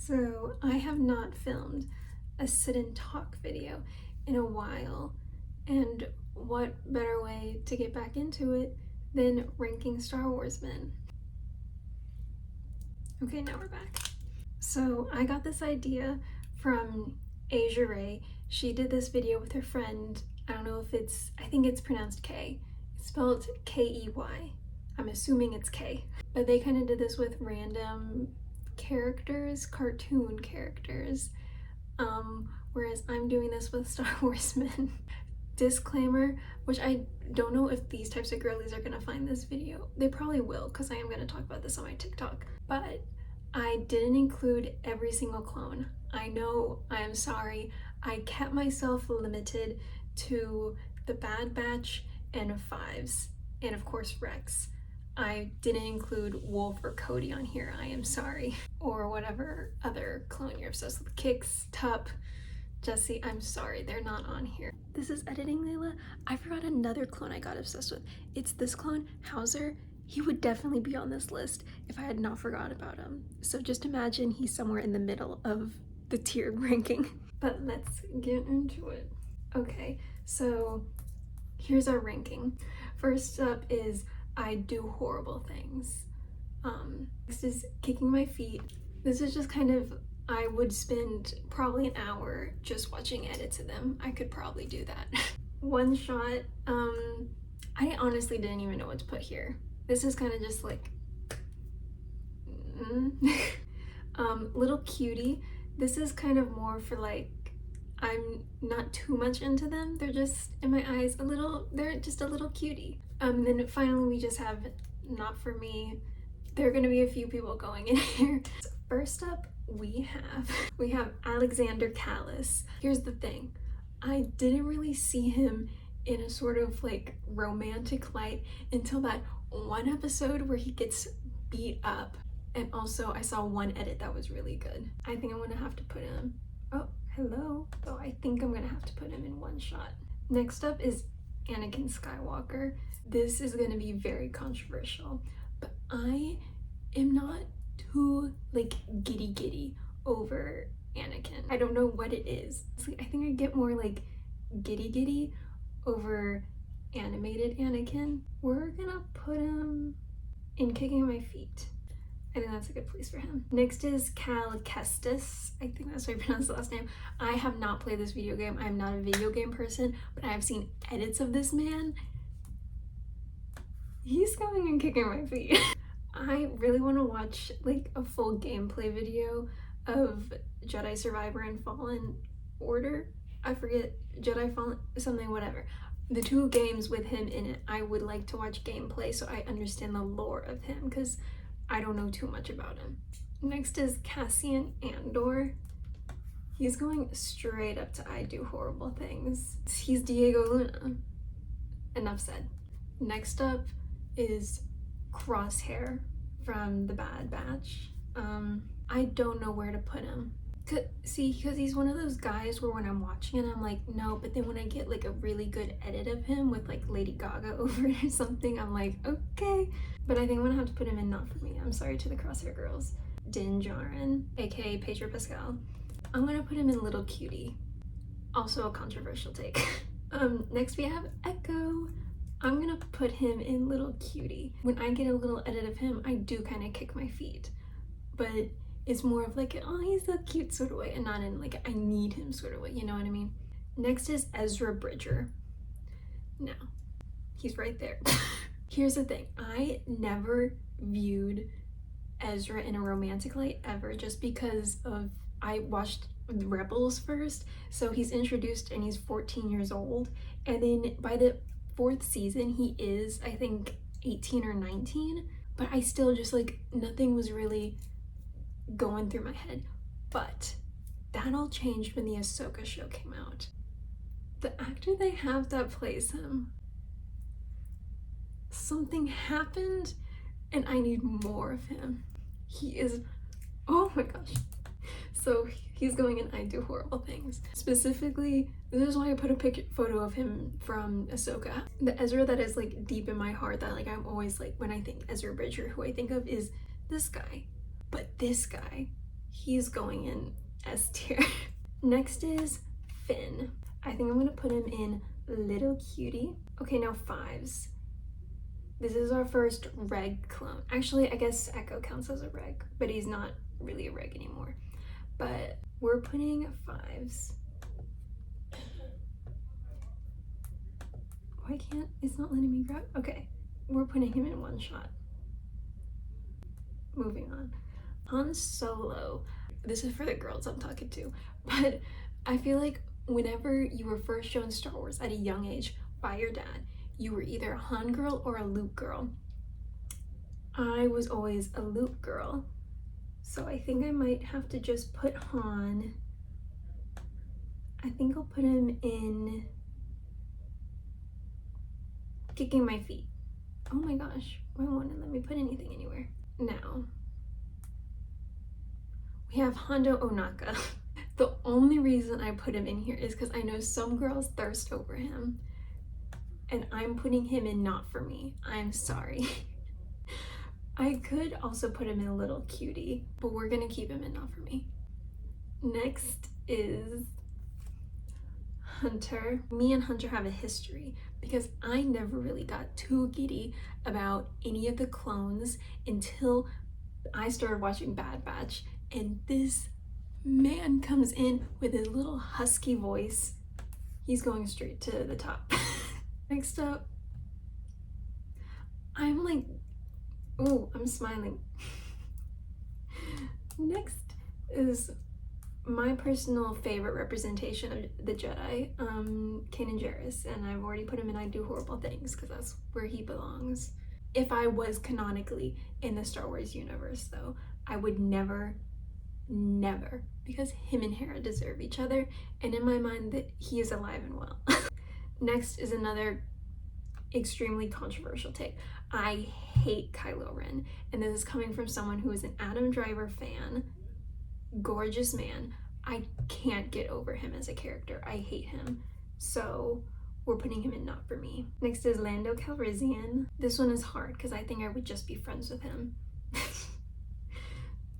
So I have not filmed a sit and talk video in a while, and what better way to get back into it than ranking Star Wars men? Okay, now we're back. So I got this idea from Asia Ray. She did this video with her friend. I don't know if I think it's pronounced K. It's spelled K-E-Y. I'm assuming it's K. But they kind of did this with random characters, cartoon characters, whereas I'm doing this with Star Wars men. Disclaimer, which I don't know if these types of girlies are gonna find this video. They probably will, because I am gonna talk about this on my TikTok. But I didn't include every single clone. I know, I am sorry. I kept myself limited to the Bad Batch and Fives, and of course Rex. I didn't include Wolf or Cody on here, I am sorry. Or whatever other clone you're obsessed with. Kix, Tup, Jesse, I'm sorry, they're not on here. This is editing, Layla. I forgot another clone I got obsessed with. It's this clone, Hauser. He would definitely be on this list if I had not forgot about him. So just imagine he's somewhere in the middle of the tiered ranking. But let's get into it. Okay, so here's our ranking. First up is I do horrible things. This is kicking my feet. This is just kind of, I would spend probably an hour just watching edits of them. I could probably do that. One shot, I honestly didn't even know what to put here. This is kind of just like, Little Cutie. This is kind of more for like, I'm not too much into them. They're just, in my eyes, they're just a little cutie. Then finally we just have Not For Me. There are gonna be a few people going in here. So first up, we have Alexander Kallus. Here's the thing. I didn't really see him in a sort of like romantic light until that one episode where he gets beat up. And also I saw one edit that was really good. I think I'm gonna have to put him, oh, hello. So I think I'm gonna have to put him in one shot. Next up is Anakin Skywalker. This is gonna be very controversial, but I am not too like giddy over Anakin. I don't know what it is. I think I get more like giddy over animated Anakin. We're gonna put him in Kicking My Feet. I think that's a good place for him. Next is Cal Kestis. I think that's how I pronounce the last name. I have not played this video game. I'm not a video game person, but I have seen edits of this man. He's going and Kicking My Feet. I really want to watch like a full gameplay video of Jedi Survivor and Fallen Order. I forget, Jedi Fallen, something, whatever. The two games with him in it, I would like to watch gameplay so I understand the lore of him, because I don't know too much about him. Next is Cassian Andor. He's going straight up to I Do Horrible Things. He's Diego Luna. Enough said. Next up is Crosshair from The Bad Batch. I don't know where to put him. See, because he's one of those guys where when I'm watching it, I'm like, no, but then when I get like a really good edit of him with like Lady Gaga over it or something, I'm like, okay. But I think I'm gonna have to put him in Not For Me. I'm sorry to the Crosshair girls. Din Djarin, aka Pedro Pascal. I'm gonna put him in Little Cutie. Also a controversial take. Next we have Echo. I'm gonna put him in Little Cutie. When I get a little edit of him, I do kind of kick my feet. But it's more of like, oh, he's so cute sort of way, and not in like, I need him sort of way, you know what I mean? Next is Ezra Bridger. Now, he's right there. Here's the thing, I never viewed Ezra in a romantic light ever, just because of, I watched Rebels first, so he's introduced and he's 14 years old, and then by the 4th season, he is, I think, 18 or 19, but I still just like, nothing was really going through my head. But that all changed when the Ahsoka show came out. The actor they have that plays him, something happened and I need more of him. He is, oh my gosh. So he's going in I Do Horrible Things. Specifically, this is why I put a photo of him from Ahsoka. The Ezra that is like deep in my heart, that like I'm always like, when I think Ezra Bridger, who I think of is this guy. But this guy, He's going in S tier. Next is Finn. I think I'm gonna put him in Little Cutie. Okay, now fives. This is our first reg clone. Actually, I guess Echo counts as a reg, but he's not really a reg anymore. But we're putting fives. Why can't, it's not letting me grab? Okay, we're putting him in one shot. Moving on. Han Solo. This is for the girls I'm talking to, but I feel like whenever you were first shown Star Wars at a young age by your dad, you were either a Han girl or a Luke girl. I was always a Luke girl, so I think I might have to just put Han. I think I'll put him in Kicking My Feet. Oh my gosh, why won't it let me put anything anywhere? Now, we have Hondo Ohnaka. The only reason I put him in here is because I know some girls thirst over him, and I'm putting him in Not For Me. I'm sorry. I could also put him in Little Cutie, but we're gonna keep him in Not For Me. Next is Hunter. Me and Hunter have a history because I never really got too giddy about any of the clones until I started watching Bad Batch, and this man comes in with his little husky voice. He's going straight to the top. Next up, I'm like, oh, I'm smiling. Next is my personal favorite representation of the Jedi, Kanan Jarrus, and I've already put him in I Do Horrible Things because that's where he belongs. If I was canonically in the Star Wars universe, though, I would never, because him and Hera deserve each other, and in my mind that he is alive and well. Next is another extremely controversial take. I hate Kylo Ren, and this is coming from someone who is an Adam Driver fan. Gorgeous man. I can't get over him as a character. I hate him. So we're putting him in Not For Me. Next is Lando Calrissian. This one is hard because I think I would just be friends with him.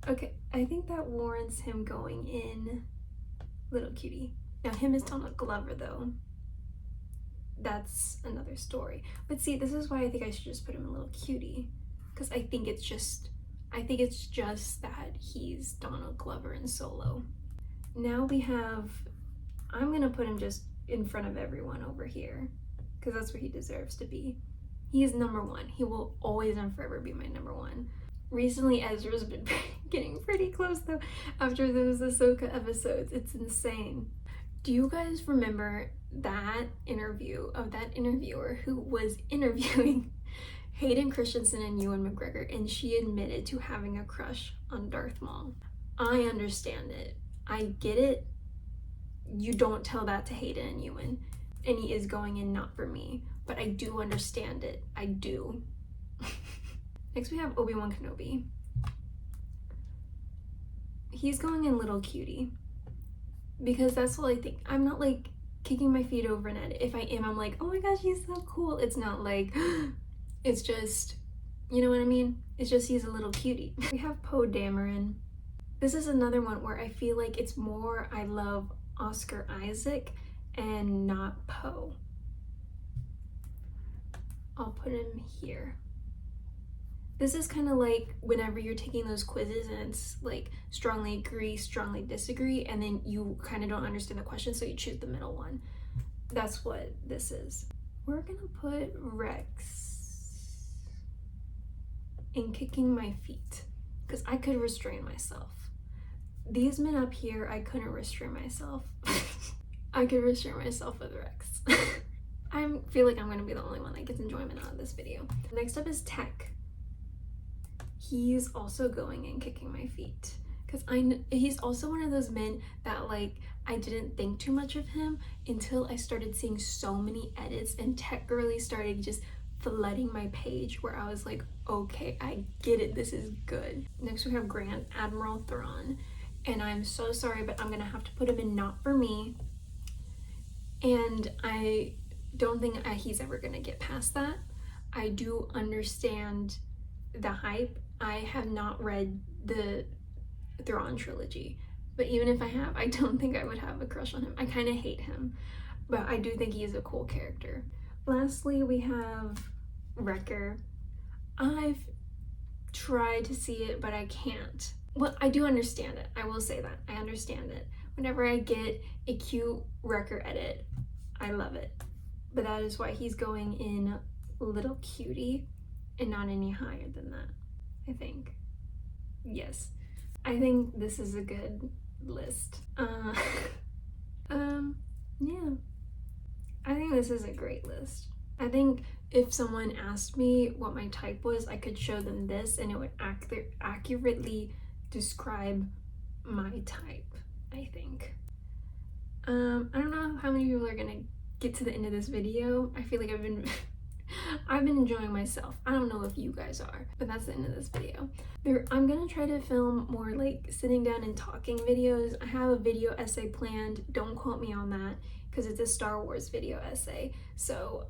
Okay, I think that warrants him going in Little Cutie. Now him is Donald Glover though. That's another story. But see, this is why I think I should just put him in Little Cutie, because I think it's just that he's Donald Glover in Solo. Now we have, I'm gonna put him just in front of everyone over here, because that's where he deserves to be. He is number one. He will always and forever be my number one. Recently, Ezra's been getting pretty close though after those Ahsoka episodes. It's insane. Do you guys remember that interview of that interviewer who was interviewing Hayden Christensen and Ewan McGregor, and she admitted to having a crush on Darth Maul? I understand it. I get it. You don't tell that to Hayden and Ewan, and he is going in Not For Me, but I do understand it. I do. Next we have Obi-Wan Kenobi. He's going in Little Cutie, because that's what I think. I'm not like kicking my feet over an edit. If I am, I'm like, oh my gosh, he's so cool. It's not like, it's just, you know what I mean? It's just he's a little cutie. We have Poe Dameron. This is another one where I feel like it's more I love Oscar Isaac and not Poe. I'll put him here. This is kind of like whenever you're taking those quizzes and it's like strongly agree, strongly disagree, and then you kind of don't understand the question, so you choose the middle one. That's what this is. We're gonna put Rex in Kicking My Feet, because I could restrain myself. These men up here, I couldn't restrain myself. I could restrain myself with Rex. I feel like I'm gonna be the only one that gets enjoyment out of this video. Next up is Tech. He's also going in Kicking My Feet, because he's also one of those men that like I didn't think too much of him until I started seeing so many edits and Tech Girly started just flooding my page, where I was like, okay, I get it, this is good. Next we have Grand Admiral Thrawn, and I'm so sorry, but I'm gonna have to put him in Not For Me, and I don't think he's ever gonna get past that. I do understand the hype. I have not read the Thrawn trilogy. But even if I have, I don't think I would have a crush on him. I kind of hate him, but I do think he is a cool character. Lastly, we have Wrecker. I've tried to see it, but I can't. Well, I do understand it. I will say that. I understand it. Whenever I get a cute Wrecker edit, I love it. But that is why he's going in Little Cutie and not any higher than that, I think. Yes. I think this is a good list. Yeah. I think this is a great list. I think if someone asked me what my type was, I could show them this and it would accurately describe my type, I think. I don't know how many people are gonna get to the end of this video. I feel like I've been enjoying myself. I don't know if you guys are, but that's the end of this video. I'm gonna try to film more like sitting down and talking videos. I have a video essay planned. Don't quote me on that because it's a Star Wars video essay. So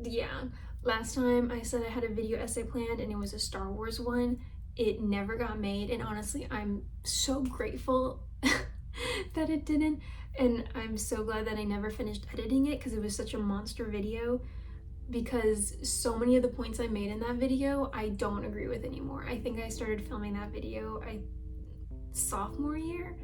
yeah, last time I said I had a video essay planned and it was a Star Wars one. It never got made, and honestly I'm so grateful that it didn't, and I'm so glad that I never finished editing it because it was such a monster video, because so many of the points I made in that video I don't agree with anymore. I think I started filming that video sophomore year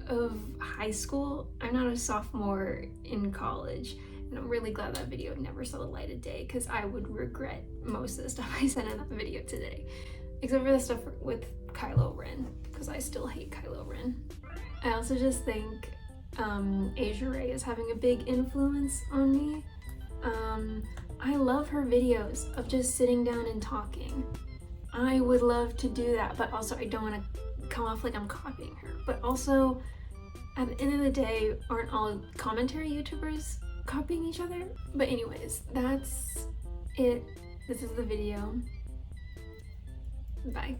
of high school. I'm not a sophomore in college, and I'm really glad that video never saw the light of day because I would regret most of the stuff I said in that video today, except for the stuff with Kylo Ren, because I still hate Kylo Ren. I also just think Asia Ray is having a big influence on me. I love her videos of just sitting down and talking. I would love to do that, but also I don't want to come off like I'm copying her. But also, at the end of the day, aren't all commentary YouTubers copying each other? But anyways, that's it. This is the video. Bye.